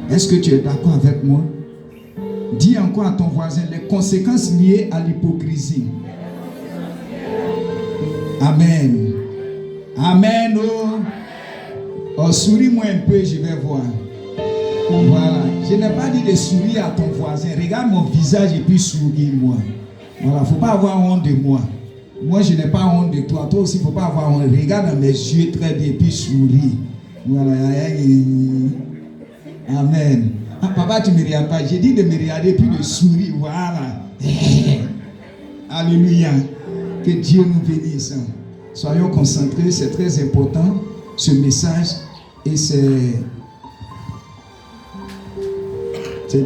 Est-ce que tu es d'accord avec moi? Dis encore à ton voisin les conséquences liées à l'hypocrisie. Amen. Amen. Oh, souris-moi un peu, je vais voir. Voilà. Je n'ai pas dit de sourire à ton voisin. Regarde mon visage et puis souris-moi. Voilà. Il ne faut pas avoir honte de moi. Moi, je n'ai pas honte de toi. Toi aussi, il ne faut pas avoir honte. Regarde dans mes yeux très bien et puis souris. Voilà. Amen. Ah, papa, tu ne me regardes pas. J'ai dit de me regarder et puis de sourire. Voilà. Alléluia. Que Dieu nous bénisse. Soyons concentrés. C'est très important, ce message. Et ces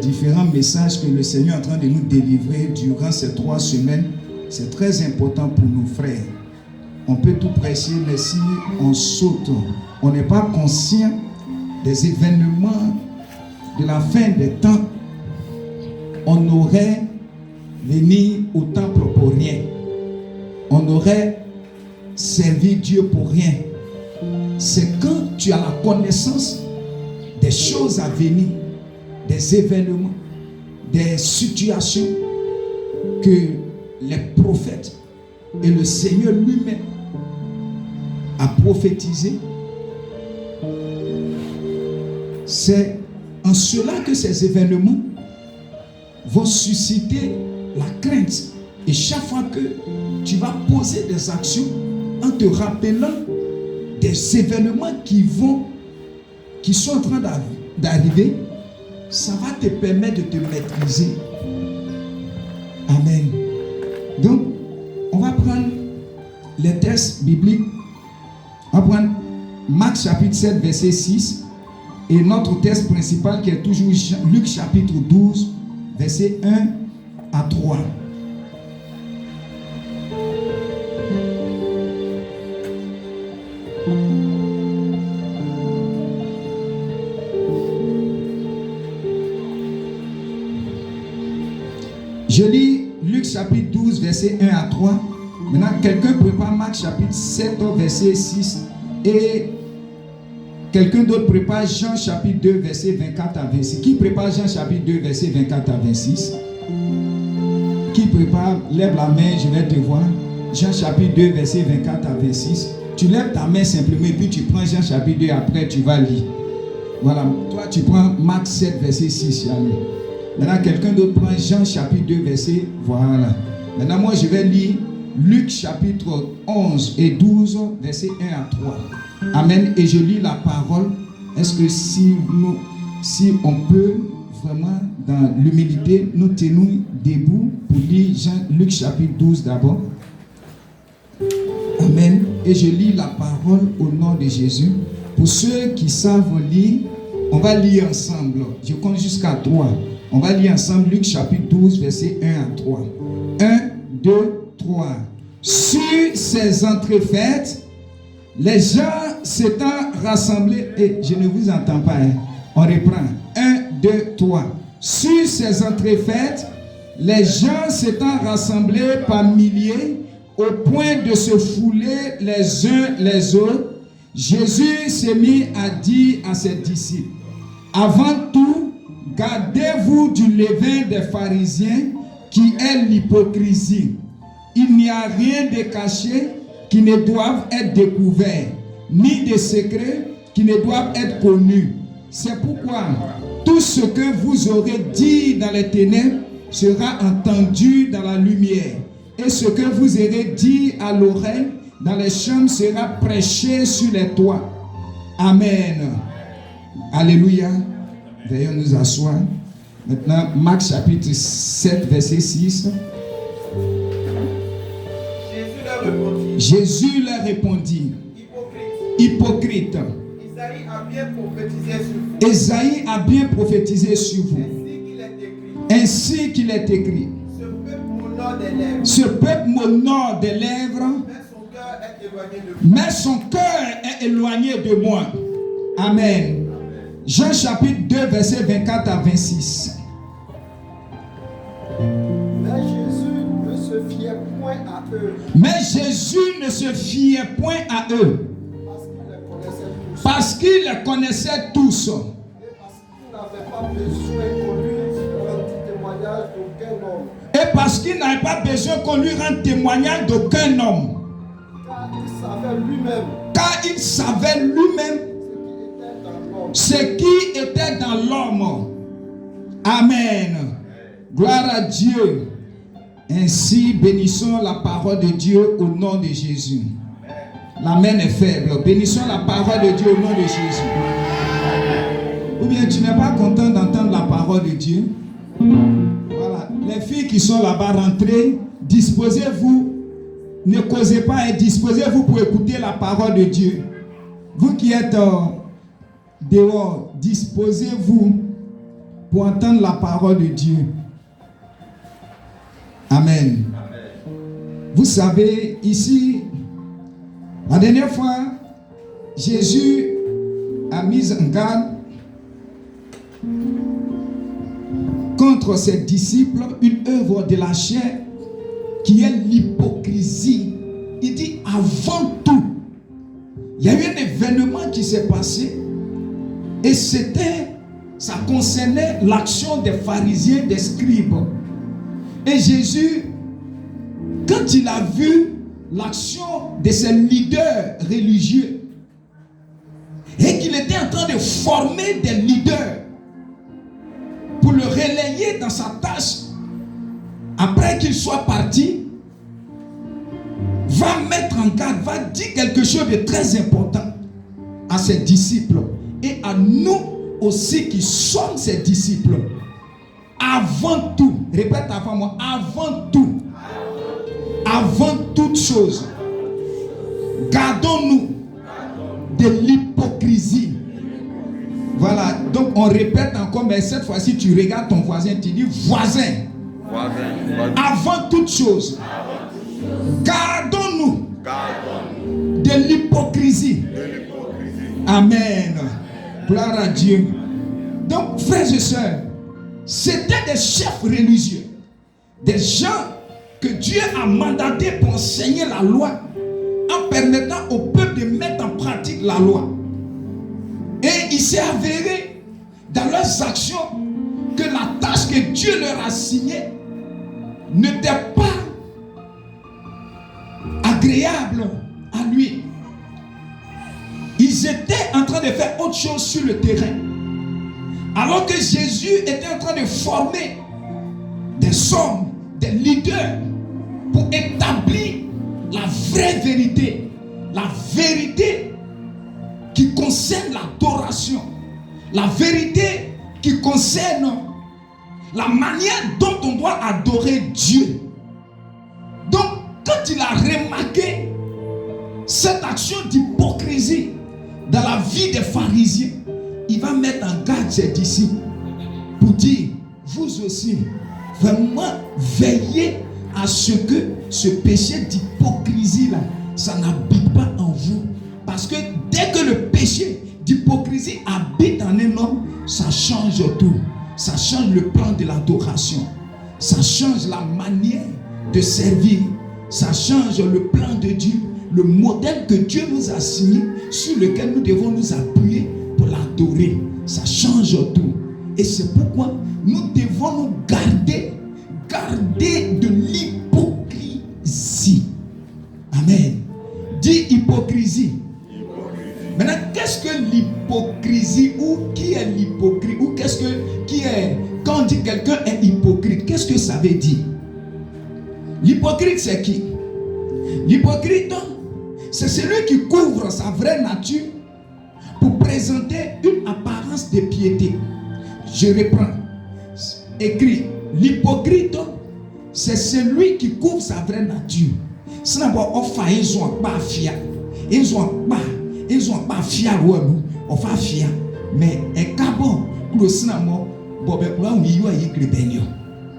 différents messages que le Seigneur est en train de nous délivrer durant ces 3 semaines. C'est très important pour nos frères. On peut tout prêcher, mais si on saute, on n'est pas conscient des événements de la fin des temps, on aurait venu au temple pour rien. On aurait servi Dieu pour rien. C'est quand tu as la connaissance des choses à venir, des événements, des situations que les prophètes et le Seigneur lui-même a prophétisé. C'est en cela que ces événements vont susciter la crainte. Et chaque fois que tu vas poser des actions en te rappelant des événements qui sont en train d'arriver, ça va te permettre de te maîtriser. Amen. Donc, on va prendre les textes bibliques. On va prendre Marc chapitre 7, verset 6. Et notre texte principal qui est toujours Luc chapitre 12, verset 1 à 3. Je lis Luc chapitre 12, verset 1 à 3. Maintenant, quelqu'un prépare Marc chapitre 7, verset 6. Et quelqu'un d'autre prépare Jean chapitre 2, verset 24 à 26. Qui prépare Jean chapitre 2, verset 24 à 26? Qui prépare? Lève la main, je vais te voir. Jean chapitre 2, verset 24 à 26. Tu lèves ta main simplement et puis tu prends Jean chapitre 2, après tu vas lire. Voilà, toi tu prends Marc 7, verset 6. Allez. Maintenant, quelqu'un d'autre prend Jean chapitre 2, verset. Voilà. Maintenant, moi, je vais lire Luc chapitre 11 et 12, verset 1 à 3. Amen. Et je lis la parole. Est-ce que si on peut vraiment, dans l'humilité, nous tenons debout pour lire Luc chapitre 12 d'abord. Amen. Et je lis la parole au nom de Jésus. Pour ceux qui savent lire, on va lire ensemble. Je compte jusqu'à 3. On va lire ensemble Luc chapitre 12, verset 1 à 3. 1, 2, 3. Sur ces entrefaites, les gens s'étant rassemblés. Et je ne vous entends pas. On reprend. 1, 2, 3. Sur ces entrefaites, les gens s'étant rassemblés par milliers, au point de se fouler les uns les autres, Jésus s'est mis à dire à ses disciples: avant tout, gardez-vous du levain des pharisiens qui est l'hypocrisie. Il n'y a rien de caché qui ne doive être découvert, ni de secret qui ne doivent être connus. C'est pourquoi tout ce que vous aurez dit dans les ténèbres sera entendu dans la lumière. Et ce que vous aurez dit à l'oreille dans les chambres sera prêché sur les toits. Amen. Alléluia. Veuillons nous asseoir. Maintenant, Marc chapitre 7, verset 6. Jésus leur répondit. Hypocrite. Isaïe a bien prophétisé sur vous. Ainsi qu'il est écrit. Ce peuple m'honore des lèvres, mais son cœur est éloigné de moi. Amen. Jean chapitre 2, verset 24 à 26. Mais Jésus ne se fiait point à eux. Parce qu'il les connaissait tous. n'avait pas besoin qu'on lui rende témoignage d'aucun homme. Et parce qu'il n'avait pas besoin qu'on lui rende témoignage d'aucun homme. Car il savait lui-même. Car il savait lui-même ce qui était dans l'homme. Amen. Gloire à Dieu. Ainsi, bénissons la parole de Dieu au nom de Jésus. L'amen est faible. Bénissons la parole de Dieu au nom de Jésus. Ou bien tu n'es pas content d'entendre la parole de Dieu? Voilà. Les filles qui sont là-bas, rentrez, disposez-vous. Ne causez pas et disposez-vous pour écouter la parole de Dieu. Vous qui êtes dehors, disposez-vous pour entendre la parole de Dieu. Amen. Vous savez, ici, la dernière fois, Jésus a mis en garde contre ses disciples une œuvre de la chair qui est l'hypocrisie. Il dit avant tout, il y a eu un événement qui s'est passé et ça concernait l'action des pharisiens, des scribes. Et Jésus, quand il a vu l'action de ces leaders religieux et qu'il était en train de former des leaders pour le relayer dans sa tâche, après qu'il soit parti, va mettre en garde, va dire quelque chose de très important à ses disciples et à nous aussi qui sommes ses disciples. Avant tout, répète avant moi, avant toute chose, gardons-nous de l'hypocrisie. Voilà, donc on répète encore, mais cette fois-ci tu regardes ton voisin, tu dis voisin. Avant toute chose, gardons-nous de l'hypocrisie. Amen. Gloire à Dieu. Donc, frères et sœurs, c'était des chefs religieux, des gens que Dieu a mandatés pour enseigner la loi, en permettant au peuple de mettre en pratique la loi. Et il s'est avéré dans leurs actions que la tâche que Dieu leur a signée n'était pas agréable à lui. Ils étaient en train de faire autre chose sur le terrain. Alors que Jésus était en train de former des hommes, des leaders, pour établir la vraie vérité. La vérité qui concerne l'adoration. La vérité qui concerne la manière dont on doit adorer Dieu. Donc, quand il a remarqué cette action d'hypocrisie dans la vie des pharisiens, il va mettre en garde ses disciples pour dire, vous aussi, vraiment veillez à ce que ce péché d'hypocrisie-là, ça n'habite pas en vous. Parce que dès que le péché d'hypocrisie habite en un homme, ça change tout. Ça change le plan de l'adoration. Ça change la manière de servir. Ça change le plan de Dieu. Le modèle que Dieu nous a signé, sur lequel nous devons nous appuyer pour l'adorer. Ça change tout. Et c'est pourquoi nous devons nous garder de l'hypocrisie. Amen. Dis hypocrisie. Maintenant, qu'est-ce que l'hypocrisie ou qui est l'hypocrite ou quand on dit quelqu'un est hypocrite, qu'est-ce que ça veut dire? L'hypocrite c'est qui? L'hypocrite, c'est celui qui couvre sa vraie nature pour présenter une apparence de piété. Je reprends. Écrit, l'hypocrite, c'est celui qui couvre sa vraie nature. C'est d'abord on fait ils ont pas fier. Ils ont pas fier on fait fier. Mais un cabo pour le cinéma,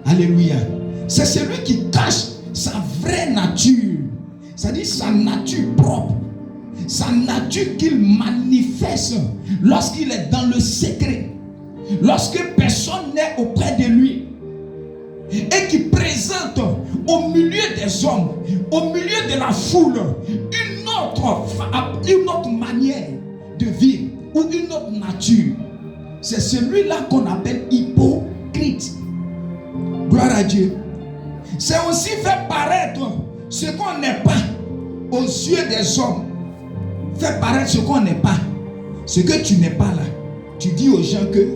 alléluia. C'est celui qui cache sa vraie nature. C'est-à-dire sa nature propre. Sa nature qu'il manifeste lorsqu'il est dans le secret. Lorsque personne n'est auprès de lui. Et qui présente au milieu des hommes, au milieu de la foule, une autre manière de vivre ou une autre nature. c'est celui-là qu'on appelle hypocrite. Gloire à Dieu. C'est aussi faire paraître ce qu'on n'est pas aux yeux des hommes. Faire paraître ce qu'on n'est pas. Ce que tu n'es pas là. Tu dis aux gens que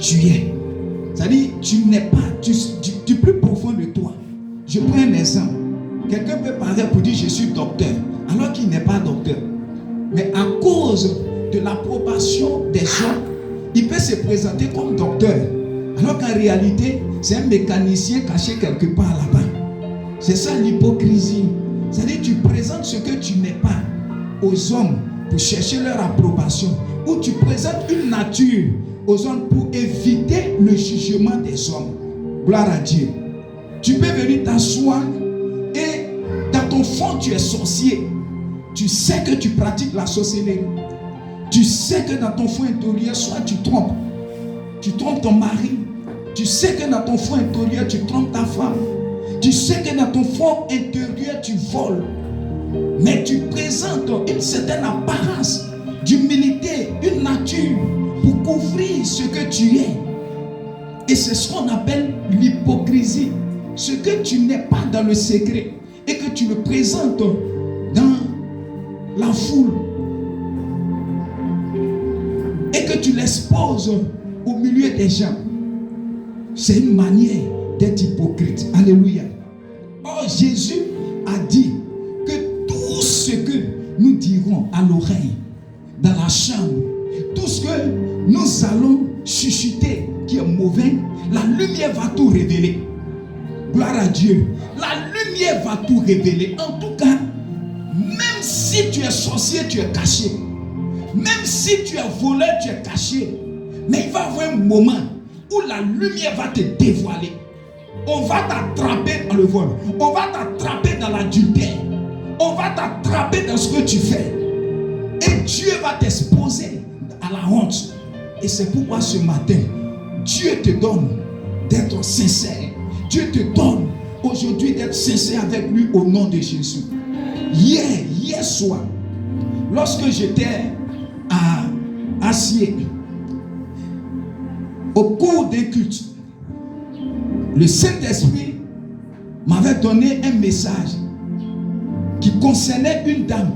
tu es. C'est-à-dire, tu n'es pas, tu plus profond de toi. Je prends un exemple. Quelqu'un peut paraître pour dire je suis docteur, alors qu'il n'est pas docteur. Mais à cause de l'approbation des gens, il peut se présenter comme docteur, alors qu'en réalité, c'est un mécanicien caché quelque part là-bas. C'est ça l'hypocrisie. C'est-à-dire, tu présentes ce que tu n'es pas aux hommes pour chercher leur approbation, ou tu présentes une nature aux hommes pour éviter le jugement des hommes. Gloire à Dieu. Tu peux venir t'asseoir et dans ton fond tu es sorcier. Tu sais que tu pratiques la sorcellerie. Tu sais que dans ton fond intérieur, soit tu trompes ton mari. Tu sais que dans ton fond intérieur, tu trompes ta femme. Tu sais que dans ton fond intérieur, tu voles. Mais tu présentes une certaine apparence d'humilité, une nature pour couvrir ce que tu es. Et c'est ce qu'on appelle l'hypocrisie. Ce que tu n'es pas dans le secret et que tu le présentes dans la foule et que tu l'exposes au milieu des gens. C'est une manière d'être hypocrite. Alléluia. Or, Jésus a dit que tout ce que nous dirons à l'oreille, dans la chambre, tout ce que nous allons chuchoter qui est mauvais, la lumière va tout révéler. Gloire à Dieu. La lumière va tout révéler. En tout cas, même si tu es sorcier, tu es caché. Même si tu es voleur, tu es caché. Mais il va y avoir un moment où la lumière va te dévoiler. On va t'attraper dans le vol. On va t'attraper dans l'adultère. On va t'attraper dans ce que tu fais. Et Dieu va t'exposer à la honte. Et c'est pourquoi ce matin, Dieu te donne d'être sincère. Dieu te donne aujourd'hui d'être sincère avec lui au nom de Jésus. Hier soir, lorsque j'étais à Acier, au cours d'un culte, le Saint-Esprit m'avait donné un message qui concernait une dame.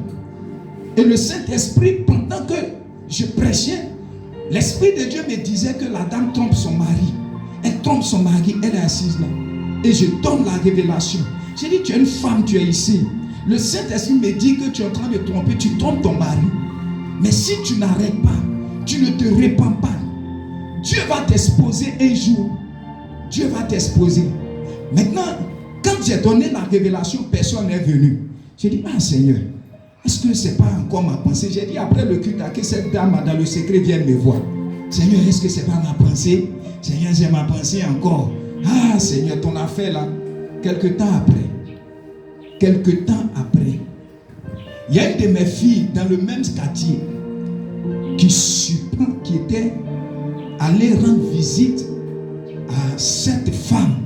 Et le Saint-Esprit, pendant que je prêchais, l'Esprit de Dieu me disait que la dame trompe son mari. Elle trompe son mari, elle est assise là. Et je donne la révélation. J'ai dit, tu es une femme, tu es ici. Le Saint-Esprit me dit que tu es en train de tromper, tu trompes ton mari. Mais si tu n'arrêtes pas, tu ne te répands pas, Dieu va t'exposer un jour. Dieu va t'exposer. Maintenant, quand j'ai donné la révélation, personne n'est venu. J'ai dit, ah Seigneur, est-ce que ce n'est pas encore ma pensée? J'ai dit, après le culte, que cette dame dans le secret vienne me voir. Seigneur, est-ce que ce n'est pas ma pensée? Seigneur, j'ai ma pensée encore. Ah Seigneur, ton affaire là. Quelque temps après, il y a une de mes filles dans le même quartier qui était allée rendre visite à cette femme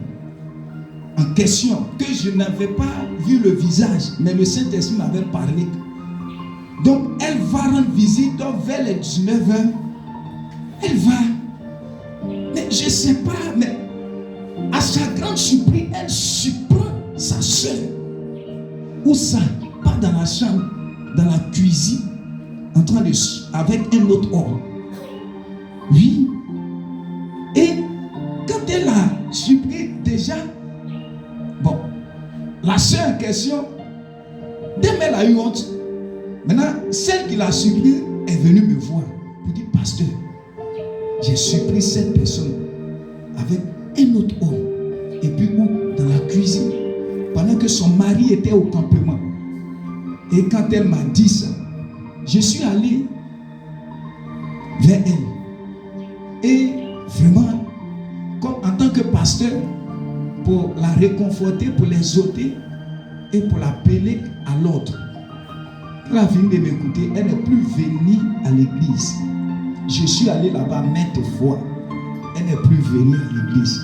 en question, que je n'avais pas vu le visage, mais le Saint-Esprit m'avait parlé. Donc elle va rendre visite vers les 19h. Elle va. Mais je ne sais pas, mais à sa grande surprise, elle surprend sa soeur. Où ça? Pas dans la chambre, dans la cuisine, en train de avec un autre homme. Oui. Et quand elle a surpris déjà, bon, la soeur en question, dès qu'elle a eu honte, maintenant, celle qui l'a surpris est venue me voir pour dire, pasteur, j'ai surpris cette personne avec un autre homme. Et puis où? Dans la cuisine, pendant que son mari était au campement. Et quand elle m'a dit ça, je suis allé vers elle. Et vraiment, comme en tant que pasteur, pour la réconforter, pour l'exhorter et pour l'appeler à l'ordre. Elle a fini de m'écouter, elle n'est plus venue à l'église. Je suis allé là-bas maintes fois. Elle n'est plus venue à l'église.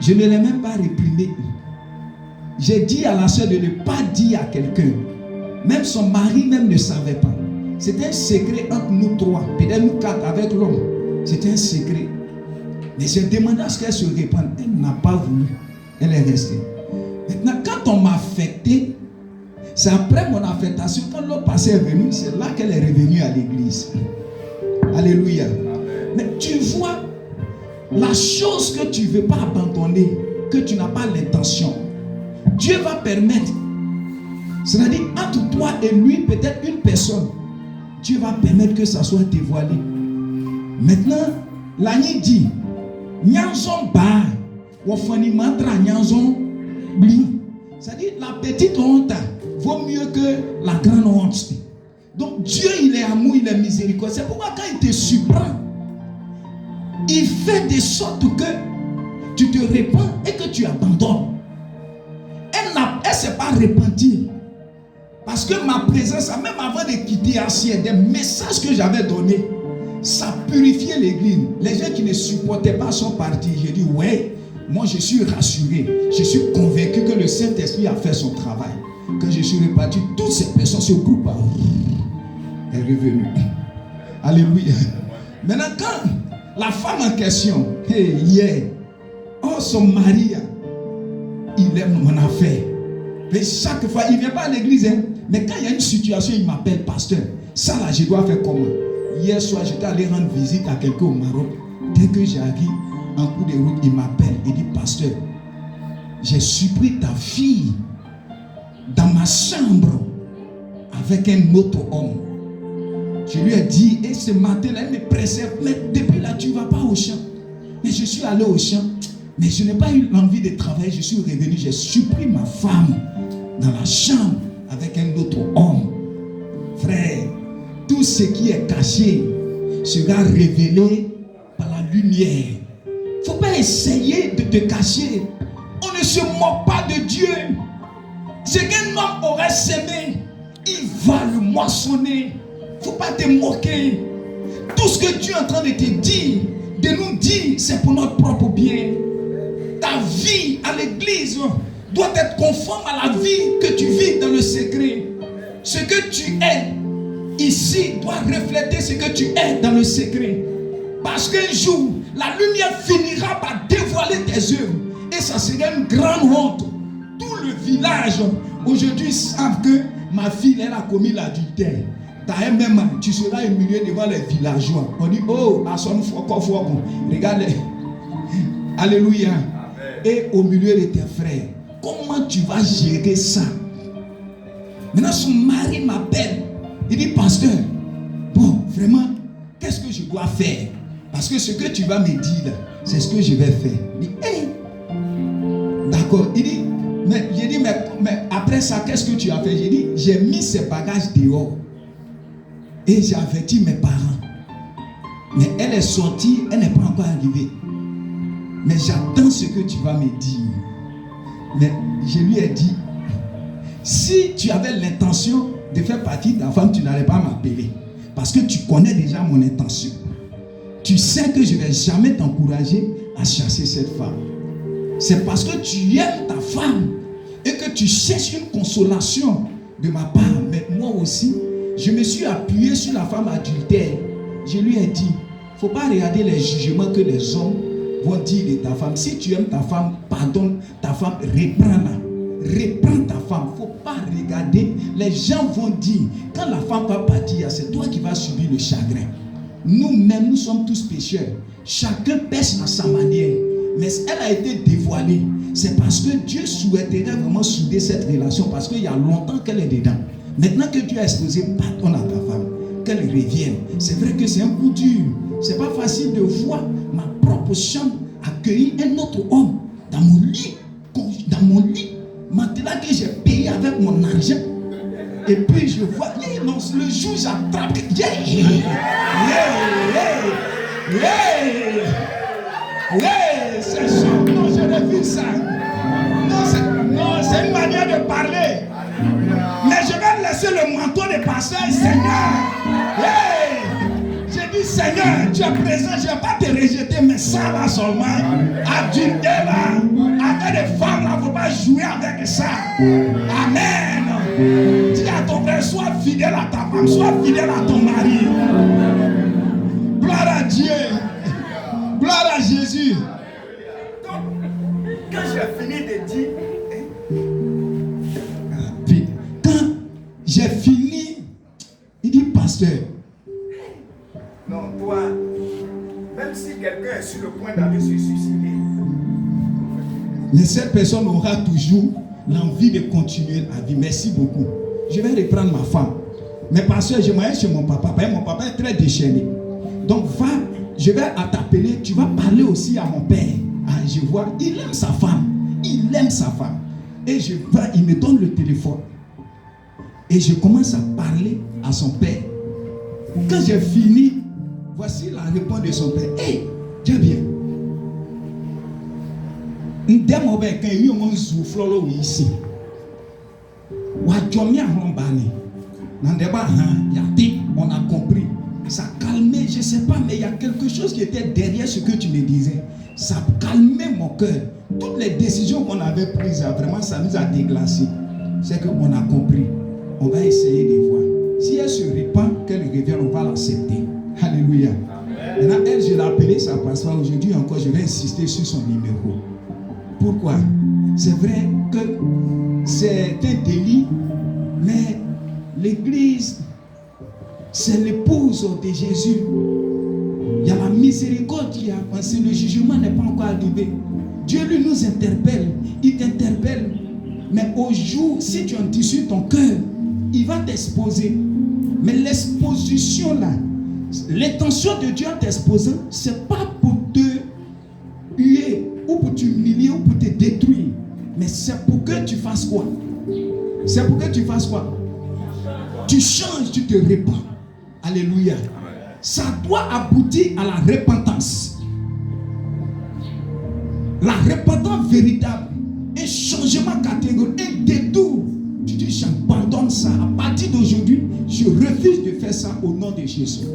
Je ne l'ai même pas réprimée. J'ai dit à la soeur de ne pas dire à quelqu'un. Même son mari même ne savait pas. C'était un secret entre nous trois. Peut-être nous quatre avec l'homme. C'était un secret. Mais j'ai demandé à ce qu'elle se répande. Elle n'a pas voulu. Elle est restée. Maintenant, quand on m'a affecté, c'est après mon affectation, quand l'autre passé est venu, c'est là qu'elle est revenue à l'église. Alléluia. Mais tu vois, la chose que tu ne veux pas abandonner, que tu n'as pas l'intention, Dieu va permettre. C'est-à-dire, entre toi et lui, peut-être une personne, Dieu va permettre que ça soit dévoilé. Maintenant, l'année dit, Nyanson ba, wafani mantra nyanson bli. C'est-à-dire, la petite honte vaut mieux que la grande honte. Donc, Dieu, il est amour, il est miséricorde. C'est pourquoi quand il te surprend, il fait de sorte que tu te répands et que tu abandonnes. Elle ne s'est pas repentie. Parce que ma présence, même avant de quitter Asie, des messages que j'avais donnés, ça purifiait l'église. Les gens qui ne supportaient pas sont partis. J'ai dit, ouais, moi je suis rassuré. Je suis convaincu que le Saint-Esprit a fait son travail. Quand je suis reparti, toutes ces personnes, ce groupe est revenu. Alléluia. Maintenant, quand la femme en question, son mari, il aime mon affaire. Mais chaque fois, il ne vient pas à l'église. Mais quand il y a une situation, il m'appelle pasteur. Ça là, je dois faire comment? Hier soir, j'étais allé rendre visite à quelqu'un au Maroc. Dès que j'arrive, en cours de route, il m'appelle. Il dit, pasteur, j'ai surpris ta fille dans ma chambre avec un autre homme. Je lui ai dit, et ce matin-là, elle me pressait, mais depuis là, tu ne vas pas au champ. Mais je suis allé au champ, mais je n'ai pas eu l'envie de travailler. Je suis revenu, j'ai surpris ma femme dans la chambre avec un autre homme. Frère, tout ce qui est caché sera révélé par la lumière. Il ne faut pas essayer de te cacher. On ne se moque pas de Dieu. Ce qu'un homme aurait semé, il va le moissonner. Il ne faut pas te moquer. Tout ce que Dieu est en train de te dire, de nous dire, c'est pour notre propre bien. Ta vie à l'église doit être conforme à la vie que tu vis dans le secret. Ce que tu es ici doit refléter ce que tu es dans le secret. Parce qu'un jour, la lumière finira par dévoiler tes œuvres. Et ça sera une grande honte. Tout le village aujourd'hui savent que ma fille, elle a commis l'adultère. Même, tu seras humilié devant les villageois. On dit, oh, regarde. Alléluia. Et au milieu de tes frères, comment tu vas gérer ça? Maintenant, son mari m'appelle. Il dit, pasteur, bon, vraiment, qu'est-ce que je dois faire? Parce que ce que tu vas me dire, c'est ce que je vais faire. Il dit, hey. D'accord. Il dit, mais j'ai dit, mais après ça, qu'est-ce que tu as fait? J'ai dit, j'ai mis ses bagages dehors. Et j'ai averti mes parents. Mais elle est sortie, elle n'est pas encore arrivée. Mais j'attends ce que tu vas me dire. Mais je lui ai dit, si tu avais l'intention de faire partie de ta femme, tu n'allais pas m'appeler. Parce que tu connais déjà mon intention. Tu sais que je ne vais jamais t'encourager à chasser cette femme. C'est parce que tu aimes ta femme et que tu cherches une consolation de ma part. Mais moi aussi, je me suis appuyé sur la femme adultère. Je lui ai dit, il ne faut pas regarder les jugements que les hommes vont dire de ta femme. Si tu aimes ta femme, pardonne ta femme, reprends-la. Reprends ta femme. Il ne faut pas regarder. Les gens vont dire, quand la femme va partir, c'est toi qui vas subir le chagrin. Nous-mêmes, nous sommes tous pécheurs. Chacun pêche à sa manière. Mais elle a été dévoilée. C'est parce que Dieu souhaiterait vraiment souder cette relation. Parce qu'il y a longtemps qu'elle est dedans. Maintenant que Dieu a exposé, pardonne à ta femme. Qu'elle revienne. C'est vrai que c'est un coup dur. C'est pas facile de voir ma propre chambre accueillir un autre homme dans mon lit. Dans mon lit. Maintenant que j'ai payé avec mon argent. Et puis je vois, le jour j'attrape. C'est ça. Non, je n'ai vu ça. Non, c'est une manière de parler. Mais je vais laisser le manteau de pasteur. Seigneur. J'ai dit, Seigneur, tu es présent, je ne vais pas te rejeter, mais ça là seulement, adultère là, avec les femmes là, il ne faut pas jouer avec ça. Amen. Dis à ton frère, sois fidèle à ta femme, sois fidèle à ton mari. Gloire à Dieu. Gloire à Jésus. Quand j'ai fini de dire, quand j'ai fini, il dit, pasteur. non, toi, même si quelqu'un est sur le point d'aller se suicider, Mais cette personne aura toujours l'envie de continuer à vivre. Merci beaucoup. Je vais reprendre ma femme. Mais parce que je m'en vais chez mon papa. Mon papa est très déchaîné. Donc va, je vais t'appeler. Tu vas parler aussi à mon père. Ah, je vois, il aime sa femme. Il aime sa femme. Et je vais, il me donne le téléphone. Et je commence à parler à son père. Quand j'ai fini, voici la réponse de son père. Hey, tiens bien. Ndemo be kan yi mo nzu flolo wi si wa jomia rombani na ndeba yati on a compris ça calmait, je sais pas, mais il y a quelque chose qui était derrière ce que tu me disais, ça calmait mon cœur. Toutes les décisions qu'on avait prises, vraiment ça nous a déglacé. C'est qu'on a compris, on va essayer de voir si elle se répand, qu'elle revienne, on va l'accepter. Alléluia. Maintenant elle, je l'ai appelée, ça passe pas. Aujourd'hui encore je vais insister sur son numéro. Pourquoi? C'est vrai que c'est un délit, mais l'Église, c'est l'épouse de Jésus. Il y a la miséricorde qui a avancé, le jugement n'est pas encore arrivé. Dieu lui nous interpelle, il t'interpelle. Mais au jour, si tu en tissu ton cœur, il va t'exposer. Mais l'exposition là, l'intention de Dieu en t'exposant, c'est pas pour te huer, ou pour t'humilier, ou pour te détruire. Mais c'est pour que tu fasses quoi? C'est pour que tu fasses quoi? Tu changes, tu te répands. Alléluia. Ça doit aboutir à la repentance. La repentance véritable. Un changement catégorique, un détour. Tu dis, j'abandonne ça. À partir d'aujourd'hui, je refuse de faire ça au nom de Jésus.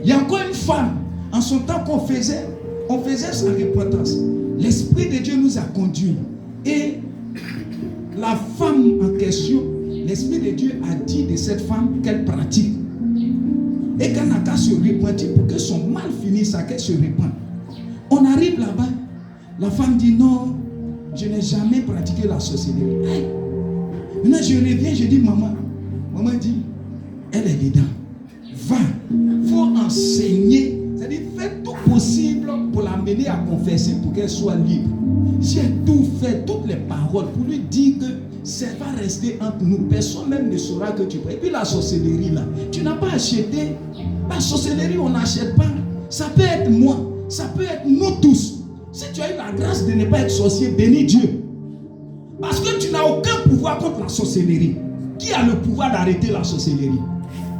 Il y a encore une femme, en son temps qu'on faisait sa repentance. L'Esprit de Dieu nous a conduits. Et la femme en question, l'Esprit de Dieu a dit de cette femme qu'elle pratique. Et qu'elle n'a qu'à se repentir pour que son mal finisse, à qu'elle se repente. On arrive là-bas, la femme dit non, je n'ai jamais pratiqué la sorcellerie. Maintenant je reviens, je dis maman dit, elle est dedans. Va, il faut enseigner. C'est-à-dire, fais tout possible pour l'amener à confesser, pour qu'elle soit libre. J'ai tout fait, toutes les paroles, pour lui dire que ça va rester entre nous. Personne même ne saura que tu prends. Et puis la sorcellerie là, tu n'as pas acheté. La sorcellerie, on n'achète pas. Ça peut être moi, ça peut être nous tous. Si tu as eu la grâce de ne pas être sorcier, bénis Dieu. Parce que tu n'as aucun pouvoir contre la sorcellerie. Qui a le pouvoir d'arrêter la sorcellerie?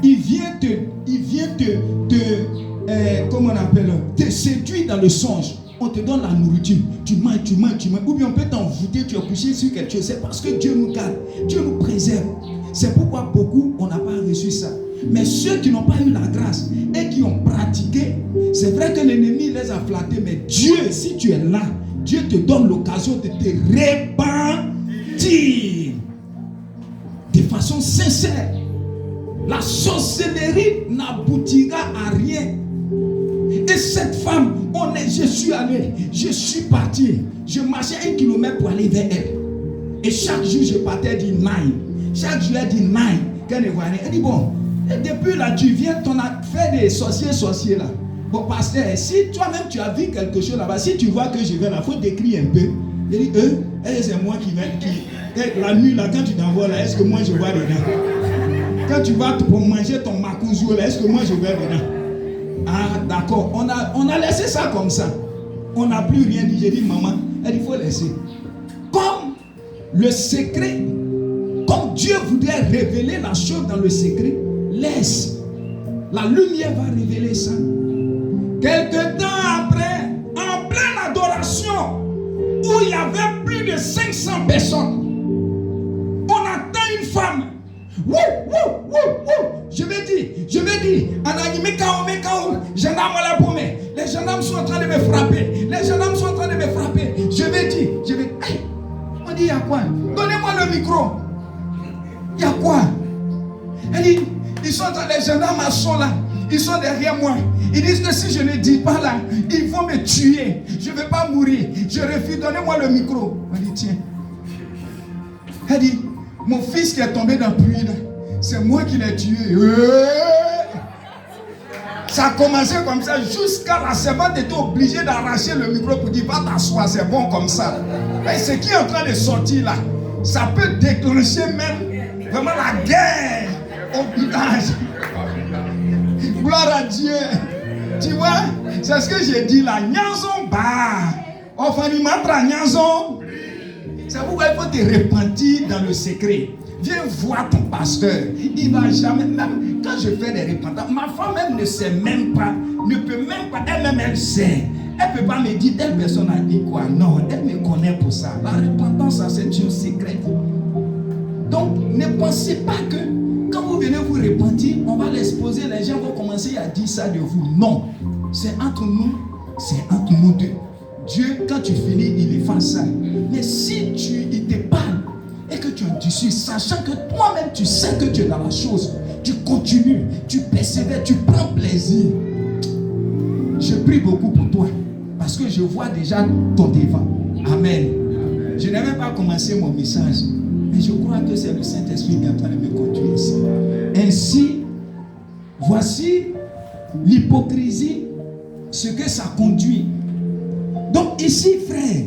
Il vient comment on appelle, te séduire dans le songe. On te donne la nourriture, tu manges. Ou bien on peut t'envoûter, tu es couché sur quelque chose. C'est parce que Dieu nous garde, Dieu nous préserve. C'est pourquoi beaucoup, on n'a pas reçu ça. Mais ceux qui n'ont pas eu la grâce et qui ont pratiqué, c'est vrai que l'ennemi les a flattés, mais Dieu, si tu es là, Dieu te donne l'occasion de te repentir de façon sincère. La sorcellerie n'aboutira à rien. Et cette femme, je suis allé, je suis parti, je marchais 1 kilomètre pour aller vers elle. Et chaque jour, je partais, elle dit naï. Chaque jour, elle dit naï. Elle dit bon, et depuis là, tu viens, tu as fait des sorciers là. Bon, pasteur, si toi-même tu as vu quelque chose là-bas, si tu vois que je vais là, il faut décrire un peu. Il dit, c'est moi qui vais, la nuit là, quand tu t'envoies là, est-ce que moi je vois dedans? Quand tu vas pour manger ton makouzou là, est-ce que moi je vais dedans? Ah, d'accord. On a laissé ça comme ça. On n'a plus rien dit. J'ai dit, maman, il faut laisser. Comme le secret, comme Dieu voudrait révéler la chose dans le secret, laisse. La lumière va révéler ça. Quelque temps après, en pleine adoration, où il y avait plus de 500 personnes, on attend une femme. Je vais dire, les gendarmes sont en train de me frapper. Je vais dire, on dit à quoi? Donnez-moi le micro. Il y a quoi? Elle dit, les gendarmes sont là. Ils sont derrière moi. Ils disent que si je ne dis pas là, ils vont me tuer. Je ne vais pas mourir. Je refuse. Donnez-moi le micro. Elle dit, tiens. Elle dit, mon fils qui est tombé dans le puits là, c'est moi qui l'ai tué. Ça a commencé comme ça jusqu'à la servante était obligée d'arracher le micro pour dire va t'asseoir, c'est bon comme ça. Et ce qui est en train de sortir là, ça peut déclencher même vraiment la guerre au village. Gloire à Dieu. Tu vois, c'est ce que j'ai dit là. Nyanzon ba. Enfin, il m'entra Nyanzon. C'est pourquoi il faut te repentir dans le secret. Viens voir ton pasteur. Il va jamais, même quand je fais des repentances, ma femme même ne sait même pas, ne peut même pas, elle-même elle sait. Elle ne peut pas me dire telle personne a dit quoi. Non, elle me connaît pour ça. La repentance, ça c'est un secret. Donc, ne pensez pas que quand vous venez vous repentir, on va l'exposer, les gens vont commencer à dire ça de vous. Non, c'est entre nous deux. Dieu, quand tu finis, il efface ça. Mais si il te parle et que tu en discutes, sachant que toi-même tu sais que tu es dans la chose, tu continues, tu persévères, tu prends plaisir. Je prie beaucoup pour toi parce que je vois déjà ton devant. Amen. Je n'ai même pas commencé mon message, mais je crois que c'est le Saint-Esprit qui est en train de me conduire ici. Ainsi, voici l'hypocrisie, ce que ça conduit. Donc ici, frère,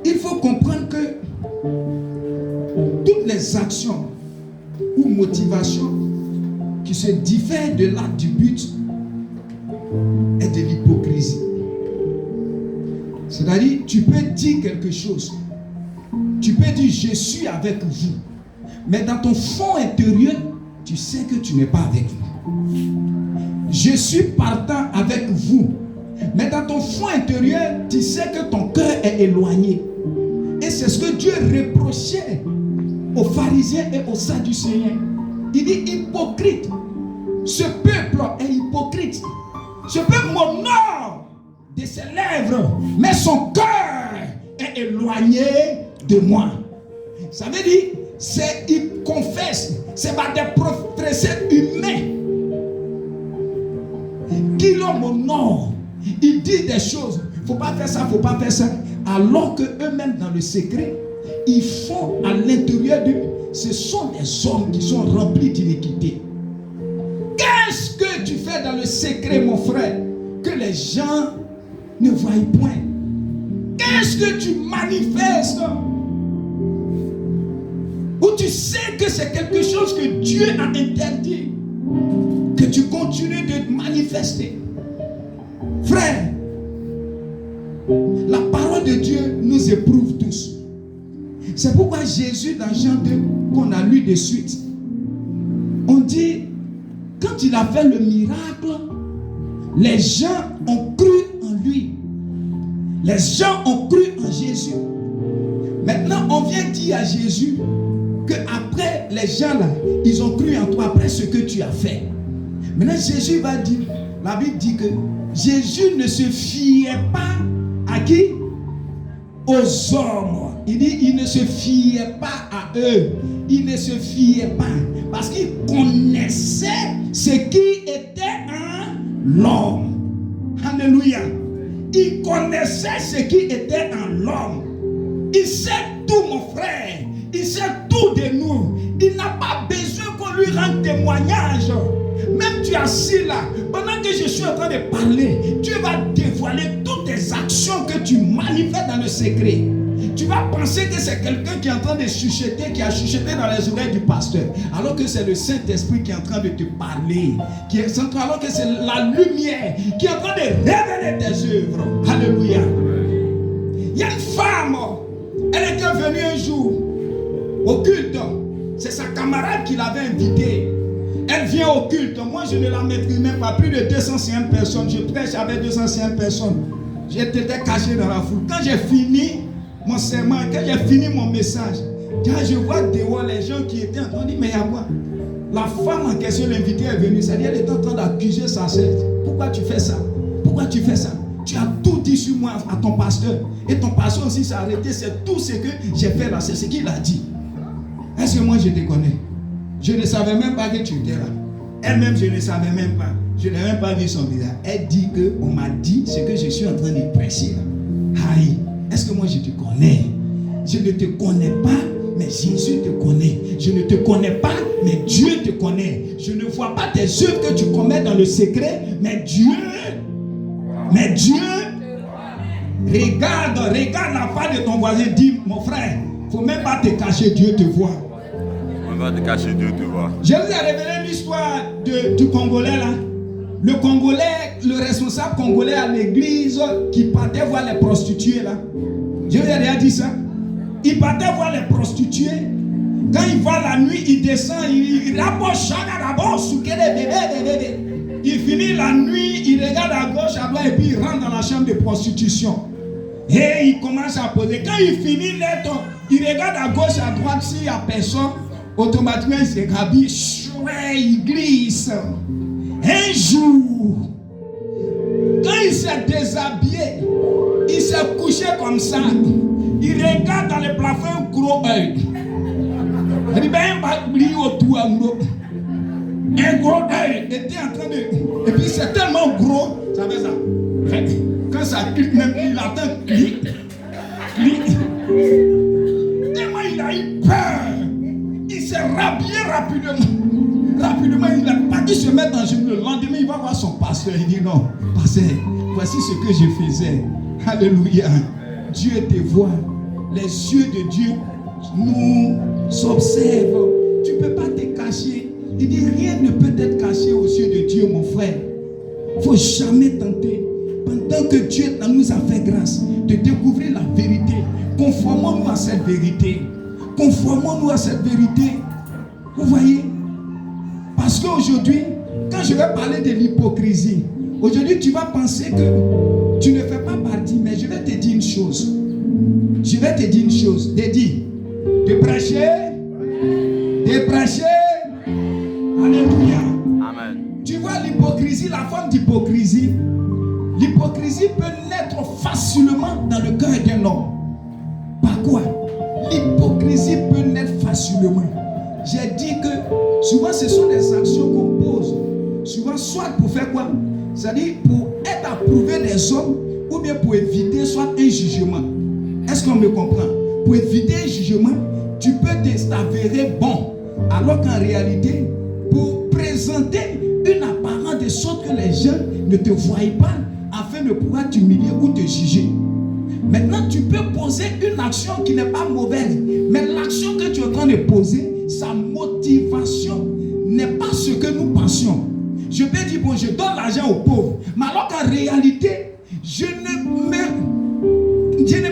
il faut comprendre que toutes les actions ou motivations qui se diffèrent de l'acte du but est de l'hypocrisie. C'est-à-dire, tu peux dire quelque chose, tu peux dire je suis avec vous, mais dans ton fond intérieur, tu sais que tu n'es pas avec vous. Je suis partant avec vous, mais dans ton fond intérieur, tu sais que ton cœur est éloigné. Et c'est ce que Dieu reprochait aux pharisiens et aux sadducéens. Il dit hypocrite. Ce peuple est hypocrite. Ce peuple m'honore de ses lèvres, mais son cœur est éloigné de moi. Ça veut dire, il confesse, c'est par des préceptes humains qui l'homme honore. Il dit des choses, il ne faut pas faire ça, il ne faut pas faire ça. Alors qu'eux-mêmes, dans le secret, ils font à l'intérieur d'eux, ce sont des hommes qui sont remplis d'iniquité. Qu'est-ce que tu fais dans le secret, mon frère, que les gens ne voient point? Qu'est-ce que tu manifestes? Où tu sais que c'est quelque chose que Dieu a interdit, que tu continues de manifester. Frère, la parole de Dieu nous éprouve tous. C'est pourquoi Jésus, dans Jean 2, qu'on a lu de suite, on dit, quand il a fait le miracle, les gens ont cru en lui. Les gens ont cru en Jésus. Maintenant, on vient dire à Jésus que après les gens là, ils ont cru en toi après ce que tu as fait. Maintenant, Jésus va dire, la Bible dit que Jésus ne se fiait pas à qui? Aux hommes. Il dit, il ne se fiait pas à eux. Il ne se fiait pas. Parce qu'il connaissait ce qui était en l'homme. Alléluia. Il connaissait ce qui était en l'homme. Il sait tout, mon frère. Il sait tout de nous. Il n'a pas besoin qu'on lui rende témoignage. Même tu es assis là, pendant que je suis en train de parler, Dieu va dévoiler toutes tes actions que tu manifestes dans le secret. Tu vas penser que c'est quelqu'un qui est en train de chuchoter, qui a chuchoté dans les oreilles du pasteur, alors que c'est le Saint-Esprit qui est en train de te parler, alors que c'est la lumière qui est en train de révéler tes œuvres. Alléluia. Il y a une femme, elle était venue un jour au culte. C'est sa camarade qui l'avait invitée. Elle vient au culte. Moi, je ne la maîtrise même pas. Plus de 250 personnes. Je prêche avec 250 personnes. J'étais caché dans la foule. Quand j'ai fini mon serment, quand j'ai fini mon message, je vois dehors les gens qui étaient en train de dire, mais il y a quoi? La femme en question, l'invitée est venue. C'est-à-dire, elle est en train d'accuser sa sœur. Pourquoi tu fais ça? Pourquoi tu fais ça? Tu as tout dit sur moi à ton pasteur. Et ton pasteur aussi s'est arrêté. C'est tout ce que j'ai fait là. C'est ce qu'il a dit. Est-ce que moi je te connais? Je ne savais même pas que tu étais là. Elle-même, je ne savais même pas. Je n'ai même pas vu son visage. Elle dit qu'on m'a dit ce que je suis en train de prêcher là. Aïe, est-ce que moi je te connais? Je ne te connais pas, mais Jésus te connaît. Je ne te connais pas, mais Dieu te connaît. Je ne vois pas tes œuvres que tu commets dans le secret, mais Dieu, regarde la part de ton voisin. Dis, mon frère, il ne faut même pas te cacher, Dieu te voit. Va te cacher, Dieu te voit. Je vous ai révélé l'histoire du Congolais là. Le Congolais, le responsable congolais à l'église qui partait voir les prostituées là. Je vous ai déjà dit ça. Il partait voir les prostituées. Quand il va la nuit, il descend, il rapproche d'abord, souquer des bébés. Il finit la nuit, il regarde à gauche, à droite et puis il rentre dans la chambre de prostitution. Et il commence à poser. Quand il finit l'être, il regarde à gauche, à droite, s'il n'y a personne. Automatiquement, il se rhabille, il glisse. Un jour, quand il s'est déshabillé, il s'est couché comme ça. Il regarde dans le plafond un gros œil. Un gros œil était en train de. Et puis c'est tellement gros, ça fait ça. Quand ça clique, même il attend clic. Tellement il a eu peur. Il s'est rhabillé rapidement, il n'a pas dû se mettre en genoux. Le lendemain, il va voir son pasteur. Il dit non, pasteur, voici ce que je faisais. Alléluia. Dieu te voit. Les yeux de Dieu nous observent. Tu ne peux pas te cacher. Il dit rien ne peut être caché aux yeux de Dieu, mon frère. Il ne faut jamais tenter. Pendant que Dieu nous a fait grâce de découvrir la vérité, conformons-nous à cette vérité. Conformons-nous à cette vérité. Vous voyez? Parce qu'aujourd'hui, quand je vais parler de l'hypocrisie, aujourd'hui tu vas penser que tu ne fais pas partie, mais je vais te dire une chose. De prêcher. Alléluia. Amen. Tu vois l'hypocrisie, la forme d'hypocrisie. L'hypocrisie peut naître facilement dans le cœur d'un homme. Par quoi? L'hypocrisie peut naître facilement. J'ai dit que souvent ce sont des actions qu'on pose. Souvent soit pour faire quoi? C'est-à-dire pour être approuvé des hommes ou bien pour éviter soit un jugement. Est-ce qu'on me comprend? Pour éviter un jugement, tu peux t'avérer bon. Alors qu'en réalité, pour présenter une apparence de sorte que les gens ne te voient pas afin de pouvoir t'humilier ou te juger. Maintenant, tu peux poser une action qui n'est pas mauvaise, mais l'action que tu es en train de poser, sa motivation n'est pas ce que nous pensions. Je peux dire, bon, je donne l'argent aux pauvres, mais alors qu'en réalité, je ne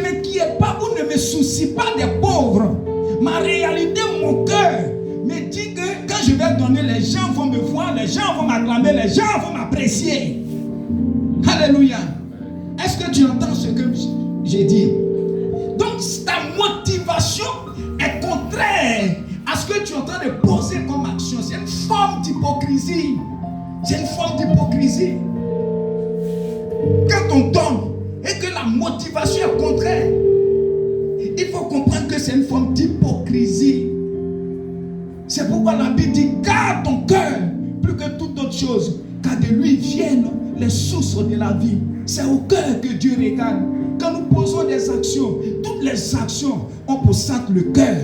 m'inquiète pas ou ne me soucie pas des pauvres. Ma réalité, mon cœur me dit que quand je vais donner, les gens vont me voir, les gens vont m'acclamer, les gens vont m'apprécier. Alléluia. Est-ce que tu entends ce que j'ai dit? Donc ta motivation est contraire à ce que tu es en train de poser comme action. C'est une forme d'hypocrisie. Quand on donne et que la motivation est contraire, il faut comprendre que c'est une forme d'hypocrisie. C'est pourquoi la Bible dit: garde ton cœur plus que toute autre chose, car de lui viennent les sources de la vie. C'est au cœur que Dieu regarde. Quand nous posons des actions, toutes les actions ont pour centre le cœur.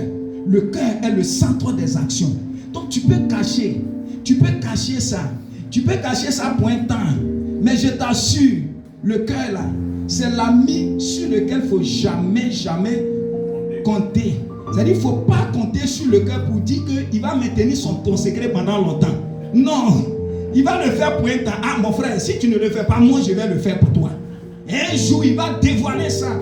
Le cœur est le centre des actions. Donc tu peux cacher ça. Tu peux cacher ça pour un temps. Mais je t'assure, le cœur là, c'est l'ami sur lequel il ne faut jamais compter. C'est-à-dire qu'il ne faut pas compter sur le cœur pour dire qu'il va maintenir ton secret pendant longtemps. Non, il va le faire pour un temps. Ah mon frère, si tu ne le fais pas, moi je vais le faire pour toi. Et un jour, il va dévoiler ça.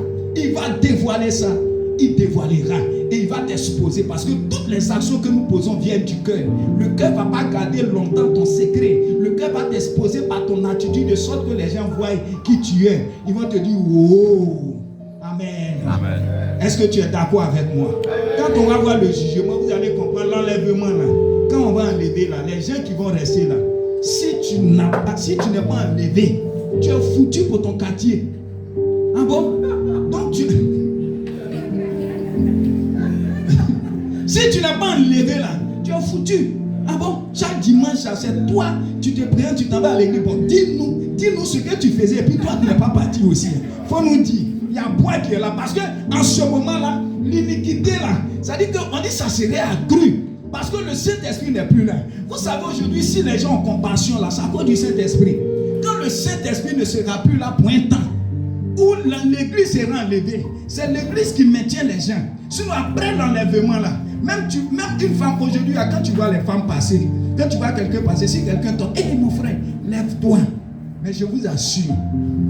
Il dévoilera et il va t'exposer, parce que toutes les actions que nous posons viennent du cœur. Le cœur ne va pas garder longtemps ton secret. Le cœur va t'exposer par ton attitude, de sorte que les gens voient qui tu es. Ils vont te dire: oh, amen. Amen. Est-ce que tu es d'accord avec moi? Quand on va voir le jugement, vous allez comprendre l'enlèvement là. Quand on va enlever là, les gens qui vont rester là, si tu n'es pas enlevé, tu es foutu pour ton quartier. Ah bon? Donc si tu n'es pas enlevé là, tu es foutu. Ah bon, chaque dimanche, c'est toi, tu te présentes, tu t'en vas à l'église. Bon, dis-nous ce que tu faisais, et puis toi, tu n'es pas parti aussi. Il faut nous dire, il y a bois qui est là, parce qu'en ce moment-là, l'iniquité là, ça dit qu'on dit ça serait accru, parce que le Saint-Esprit n'est plus là. Vous savez, aujourd'hui, si les gens ont compassion là, c'est à cause du Saint-Esprit. Quand le Saint-Esprit ne sera plus là pour un temps, où l'église sera enlevée, c'est l'église qui maintient les gens. Sinon, après l'enlèvement là, même une femme aujourd'hui, quand tu vois les femmes passer, quand tu vois quelqu'un passer, si quelqu'un tombe, hé mon frère, lève-toi. Mais je vous assure,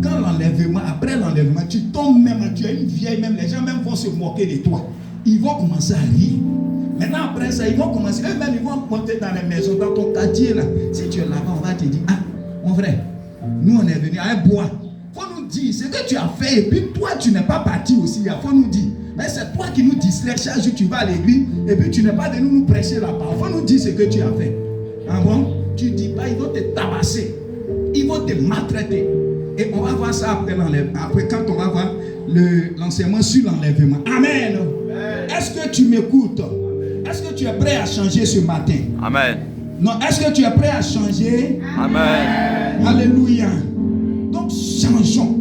quand l'enlèvement, après l'enlèvement, tu tombes même, tu es une vieille, même les gens même vont se moquer de toi. Ils vont commencer à rire. Maintenant, après ça, ils vont commencer, eux-mêmes, ils vont monter dans les maisons, dans ton quartier là. Si tu es là-bas, on va te dire, ah, mon frère, nous on est venus à un bois. Il faut nous dire ce que tu as fait, et puis toi, tu n'es pas parti aussi. Il faut nous dire. Mais c'est toi qui nous distrais chaque jour, tu vas à l'église, et puis tu n'es pas venu nous prêcher la parole. Il faut nous dire ce que tu as fait. Ah bon? Tu ne dis pas, ils vont te tabasser. Ils vont te maltraiter. Et on va voir ça après l'enlèvement. Après, quand on va voir l'enseignement sur l'enlèvement. Amen. Est-ce que tu m'écoutes? Est-ce que tu es prêt à changer ce matin? Amen. Non, est-ce que tu es prêt à changer? Amen. Alléluia. Donc, changeons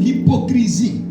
l'hypocrisie.